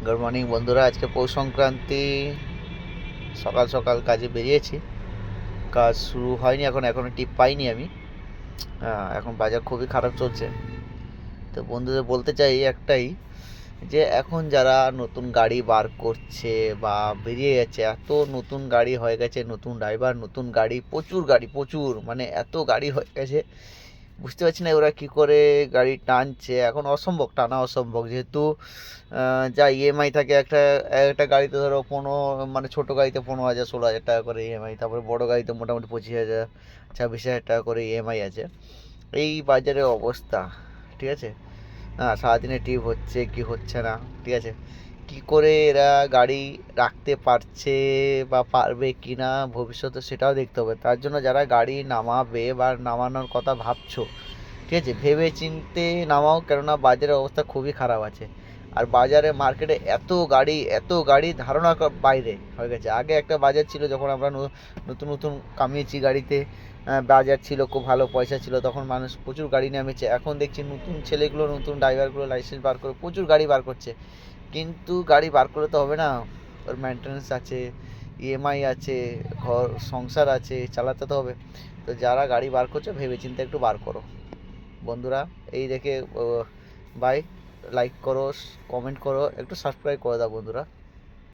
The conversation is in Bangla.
গুড মর্নিং বন্ধুরা। আজকে পৌষ সংক্রান্তি, সকাল সকাল কাজে বেরিয়েছি। কাজ শুরু হয়নি, এখনো টিপ পাইনি আমি। এখন বাজার খুবই খারাপ চলছে। তো বন্ধুদের বলতে চাই একটাই, যে এখন যারা নতুন গাড়ি বার করছে বা বেরিয়ে যাচ্ছে, এত নতুন গাড়ি হয়ে গেছে, নতুন ড্রাইভার, নতুন গাড়ি, প্রচুর গাড়ি, প্রচুর মানে এত গাড়ি হয়ে গেছে, বুঝতে পারছি না ওরা কি করে গাড়ি টানছে। এখন অসম্ভব, টানা অসম্ভব, যেহেতু যা ইএমআই থাকে একটা একটা গাড়িতে, ধরো 15, মানে ছোটো গাড়িতে 15,000 16,000 টাকা করে ইএমআই, তারপরে বড় গাড়িতে মোটামুটি 25,000 26,000 টাকা করে ইএমআই আছে। এই বাজারের অবস্থা, ঠিক আছে। হ্যাঁ, সারাদিনে ট্রিপ হচ্ছে কি হচ্ছে না, ঠিক আছে। কি করে এরা গাড়ি রাখতে পারছে বা পারবে কি না ভবিষ্যতে, সেটাও দেখতে হবে। তার জন্য যারা গাড়ি নামাবে বা নামানোর কথা ভাবছো, ঠিক আছে, ভেবে চিনতে নামাও, কেননা বাজারের অবস্থা খুবই খারাপ আছে। আর বাজারে, মার্কেটে এত গাড়ি ধারণা বাইরে হয়ে গেছে। আগে একটা বাজার ছিল, যখন আমরা নতুন নতুন কামিয়েছি গাড়িতে, বাজার ছিল, খুব ভালো পয়সা ছিল, তখন মানুষ প্রচুর গাড়ি নামিয়েছে। এখন দেখছি নতুন ছেলেগুলো, নতুন ড্রাইভারগুলো লাইসেন্স বার করে প্রচুর গাড়ি বার করছে। কিন্তু গাড়ি বার করলে তো হবে না, ওর মেনটেন্যান্স আছে, ইএমআই আছে, ঘর সংসার আছে, চালাতে তো হবে। তো যারা গাড়ি বার করছো ভেবে চিন্তে একটু বার করো বন্ধুরা। এই দেখে বাই, লাইক করো, কমেন্ট করো, একটু সাবস্ক্রাইব করে দাও বন্ধুরা।